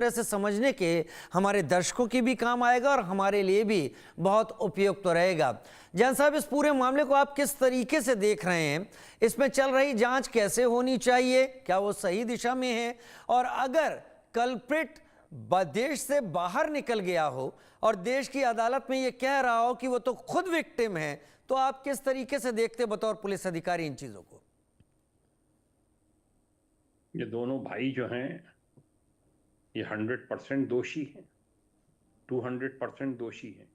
तरह से समझने के हमारे दर्शकों की भी काम आएगा और हमारे लिए भी बहुत उपयुक्त तो रहेगा। जैन साहब, इस पूरे मामले को आप किस तरीके से देख रहे हैं? इसमें चल रही जांच कैसे होनी चाहिए? क्या वो सही दिशा में है? और अगर कल्प्रिट देश से बाहर निकल गया हो और देश की अदालत में ये कह रहा हो कि वो तो खुद विक्टिम है, तो आप किस तरीके से देखते बतौर पुलिस अधिकारी इन चीजों को? ये दोनों भाई जो हैं ये 100% दोषी हैं, 200% दोषी हैं।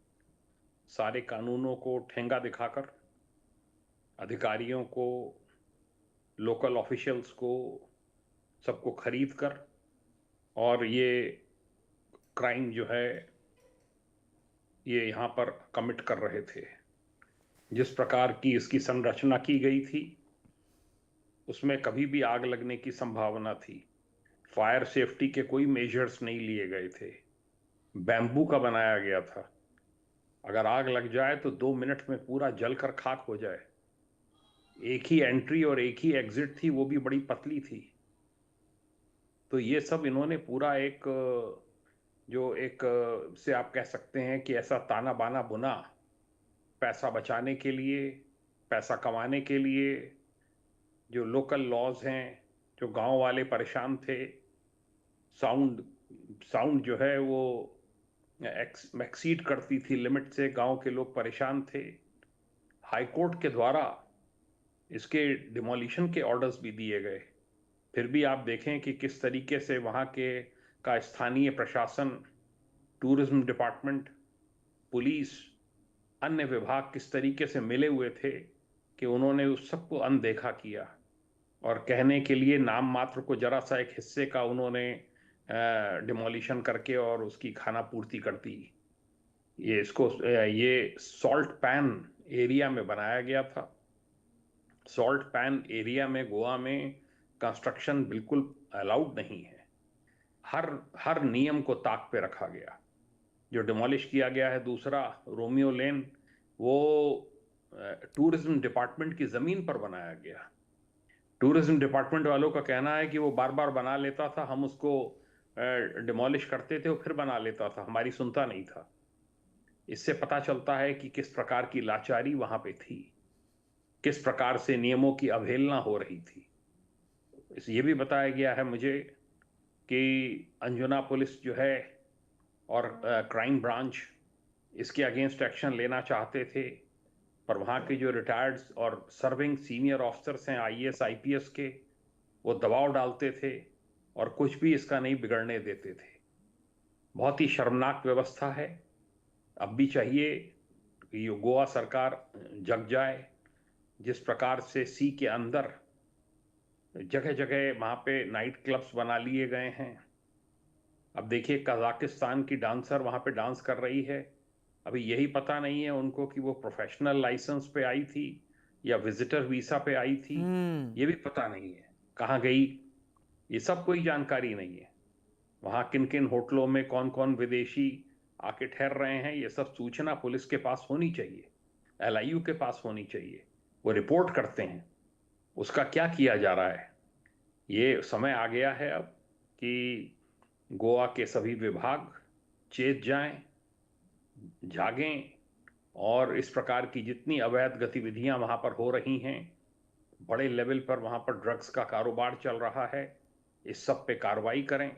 सारे कानूनों को ठेंगा दिखाकर, अधिकारियों को, लोकल ऑफिशियल्स को, सबको खरीद कर और ये क्राइम जो है ये यहाँ पर कमिट कर रहे थे। जिस प्रकार की इसकी संरचना की गई थी उसमें कभी भी आग लगने की संभावना थी। फायर सेफ्टी के कोई मेजर्स नहीं लिए गए थे। बैम्बू का बनाया गया था। अगर आग लग जाए तो 2 मिनट में पूरा जलकर खाक हो जाए। एक ही एंट्री और एक ही एग्जिट थी, वो भी बड़ी पतली थी। तो ये सब इन्होंने पूरा एक जो एक से आप कह सकते हैं कि ऐसा ताना बाना बुना, पैसा बचाने के लिए, पैसा कमाने के लिए। जो लोकल लॉज हैं, जो गांव वाले परेशान थे, साउंड साउंड जो है वो एक्सीड करती थी लिमिट से, गांव के लोग परेशान थे। हाई कोर्ट के द्वारा इसके डिमोलिशन के ऑर्डर्स भी दिए गए। फिर भी आप देखें कि किस तरीके से वहाँ के का स्थानीय प्रशासन, टूरिज्म डिपार्टमेंट, पुलिस, अन्य विभाग किस तरीके से मिले हुए थे कि उन्होंने उस सबको अनदेखा किया और कहने के लिए नाम मात्र को जरा सा एक हिस्से का उन्होंने डिमोलिशन करके और उसकी खाना पूर्ति कर दी। ये सॉल्ट पैन एरिया में बनाया गया था। सॉल्ट पैन एरिया में गोवा में कंस्ट्रक्शन बिल्कुल अलाउड नहीं है। हर हर नियम को ताक पे रखा गया। जो डिमोलिश किया गया है दूसरा रोमियो लेन, वो टूरिज्म डिपार्टमेंट की जमीन पर बनाया गया। टूरिज्म डिपार्टमेंट वालों का कहना है कि वो बार बार बना लेता था, हम उसको डिमोलिश करते थे, वो फिर बना लेता था, हमारी सुनता नहीं था। इससे पता चलता है कि किस प्रकार की लाचारी वहां पे थी, किस प्रकार से नियमों की अवहेलना हो रही थी। ये भी बताया गया है मुझे कि अंजुना पुलिस जो है और क्राइम ब्रांच इसके अगेंस्ट एक्शन लेना चाहते थे, पर वहाँ के जो रिटायर्ड और सर्विंग सीनियर ऑफिसर्स हैं आईएएस आईपीएस के, वो दबाव डालते थे और कुछ भी इसका नहीं बिगड़ने देते थे। बहुत ही शर्मनाक व्यवस्था है। अब भी चाहिए कि ये गोवा सरकार जग जाए। जिस प्रकार से सी के अंदर जगह जगह वहाँ पे नाइट क्लब्स बना लिए गए हैं। अब देखिए कजाकिस्तान की डांसर वहाँ पे डांस कर रही है। अभी यही पता नहीं है उनको कि वो प्रोफेशनल लाइसेंस पे आई थी या विजिटर वीसा पे आई थी। ये भी पता नहीं है कहाँ गई। ये सब कोई जानकारी नहीं है। वहाँ किन किन होटलों में कौन कौन विदेशी आके ठहर रहे हैं, ये सब सूचना पुलिस के पास होनी चाहिए, एलआईयू के पास होनी चाहिए। वो रिपोर्ट करते हैं, उसका क्या किया जा रहा है। ये समय आ गया है अब कि गोवा के सभी विभाग चेत जाएं, जागें और इस प्रकार की जितनी अवैध गतिविधियां वहां पर हो रही हैं, बड़े लेवल पर वहां पर ड्रग्स का कारोबार चल रहा है, इस सब पे कार्रवाई करें।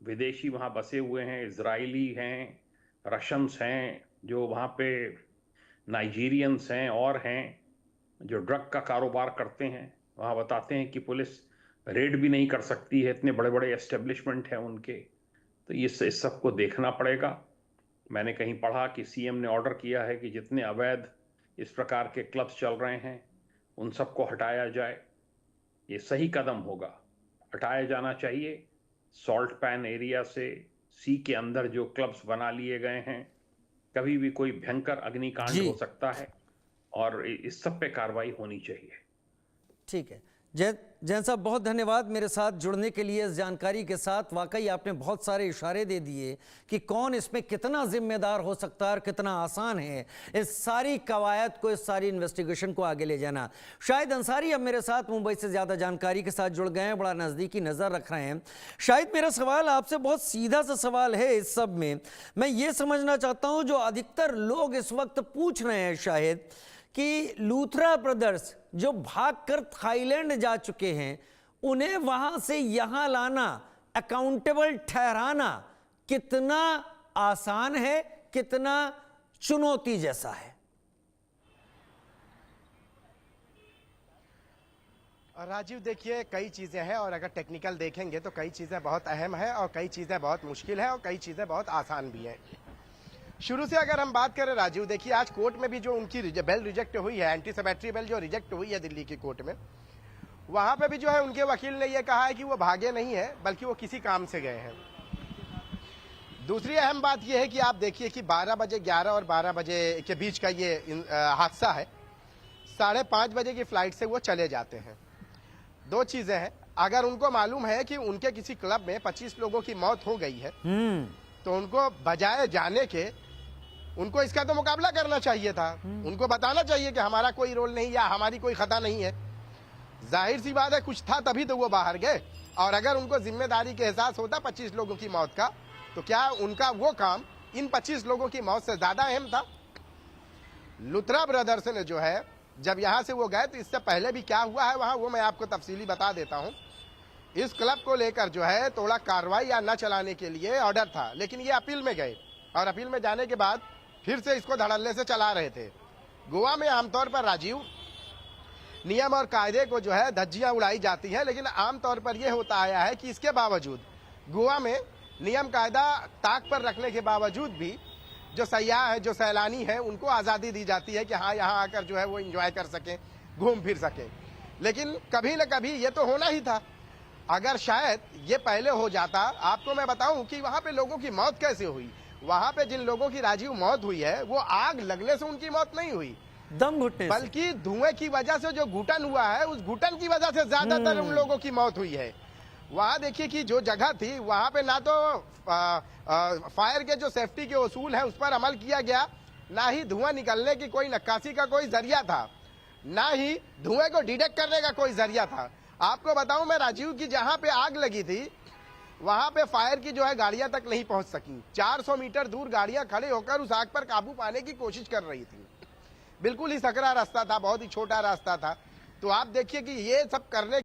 विदेशी वहां बसे हुए हैं, इजरायली हैं, रशियंस हैं, जो वहां पे नाइजीरियंस हैं और हैं जो ड्रग का कारोबार करते हैं। वहाँ बताते हैं कि पुलिस रेड भी नहीं कर सकती है, इतने बड़े बड़े एस्टेब्लिशमेंट हैं उनके। तो इस सबको देखना पड़ेगा। मैंने कहीं पढ़ा कि सीएम ने ऑर्डर किया है कि जितने अवैध इस प्रकार के क्लब्स चल रहे हैं उन सबको हटाया जाए। ये सही कदम होगा, हटाया जाना चाहिए। सॉल्ट पैन एरिया से सी के अंदर जो क्लब्स बना लिए गए हैं, कभी भी कोई भयंकर अग्निकांड जी, हो सकता है और इस सब पे कार्रवाई होनी चाहिए। ठीक है। जय जैन साहब, बहुत धन्यवाद मेरे साथ जुड़ने के लिए। इस जानकारी के साथ वाकई आपने बहुत सारे इशारे दे दिए कि कौन इसमें कितना जिम्मेदार हो सकता है और कितना आसान है इस सारी कवायद को, इस सारी इन्वेस्टिगेशन को आगे ले जाना। शाहिद अंसारी अब मेरे साथ मुंबई से ज़्यादा जानकारी के साथ जुड़ गए हैं, बड़ा नज़दीकी नज़र रख रहे हैं। शाहिद, मेरा सवाल आपसे बहुत सीधा सा सवाल है। इस सब में मैं ये समझना चाहता हूँ, जो अधिकतर लोग इस वक्त पूछ रहे हैं शाहिद, कि लूथरा ब्रदर्स जो भागकर थाईलैंड जा चुके हैं, उन्हें वहां से यहां लाना, अकाउंटेबल ठहराना कितना आसान है, कितना चुनौती जैसा है? राजीव, देखिए कई चीज़ें हैं और अगर टेक्निकल देखेंगे तो कई चीज़ें बहुत अहम है और कई चीज़ें बहुत मुश्किल है और कई चीज़ें बहुत आसान भी हैं। शुरू से अगर हम बात करें राजीव, देखिए आज कोर्ट में भी जो उनकी बेल रिजेक्ट हुई है, एंटी सेबेटरी बेल जो रिजेक्ट हुई है दिल्ली की कोर्ट में, वहां पे भी जो है उनके वकील ने यह कहा है कि वो भागे नहीं है बल्कि वो किसी काम से गए हैं। दूसरी अहम बात यह है कि आप देखिए कि 12 बजे 11 और 12 बजे के बीच का ये हादसा है। 5:30 बजे की फ्लाइट से वो चले जाते हैं। दो चीजें हैं, अगर उनको मालूम है कि उनके किसी क्लब में 25 लोगों की मौत हो गई है तो उनको बजाय जाने के उनको इसका तो मुकाबला करना चाहिए था। उनको बताना चाहिए कि हमारा कोई रोल नहीं या हमारी कोई खता नहीं है। जाहिर सी बात है, कुछ था तभी तो वो बाहर गए। और अगर उनको जिम्मेदारी के एहसास होता 25 लोगों की मौत का, तो क्या उनका वो काम इन 25 लोगों की मौत से ज्यादा अहम था? लुथरा ब्रदर्स ने जो है, जब यहां से वो गए तो इससे पहले भी क्या हुआ है वहां, वो मैं आपको तफसीली बता देता हूं। इस क्लब को लेकर जो है थोड़ा कार्रवाई या न चलाने के लिए ऑर्डर था, लेकिन ये अपील में गए और अपील में जाने के बाद फिर से इसको धड़ल्ले से चला रहे थे। गोवा में आमतौर पर राजीव नियम और कायदे को जो है धज्जियां उड़ाई जाती हैं, लेकिन आमतौर पर यह होता आया है कि इसके बावजूद गोवा में नियम कायदा ताक पर रखने के बावजूद भी जो सयाह है, जो सैलानी है, उनको आज़ादी दी जाती है कि हाँ यहाँ आकर जो है वो इंजॉय कर सकें, घूम फिर सकें। लेकिन कभी न कभी ये तो होना ही था। अगर शायद ये पहले हो जाता, आपको मैं बताऊं कि वहां पे लोगों की मौत कैसे हुई। वहां पे जिन लोगों की राजीव मौत हुई है वो आग लगने से उनकी मौत नहीं हुई, दम घुटने से, बल्कि धुएं की वजह से जो घुटन हुआ है, उस घुटन की वजह से ज्यादातर उन लोगों की मौत हुई है। वहां देखिए कि जो जगह थी वहां पे ना तो फायर के जो सेफ्टी के उसूल है उस पर अमल किया गया, ना ही धुआं निकलने की कोई नक्काशी का कोई जरिया था, ना ही धुएं को डिटेक्ट करने का कोई जरिया था। आपको बताऊं मैं राजीव की जहां पे आग लगी थी वहां पे फायर की जो है गाड़ियां तक नहीं पहुंच सकी। 400 मीटर दूर गाड़ियां खड़े होकर उस आग पर काबू पाने की कोशिश कर रही थी। बिल्कुल ही सकरा रास्ता था, बहुत ही छोटा रास्ता था। तो आप देखिए कि ये सब करने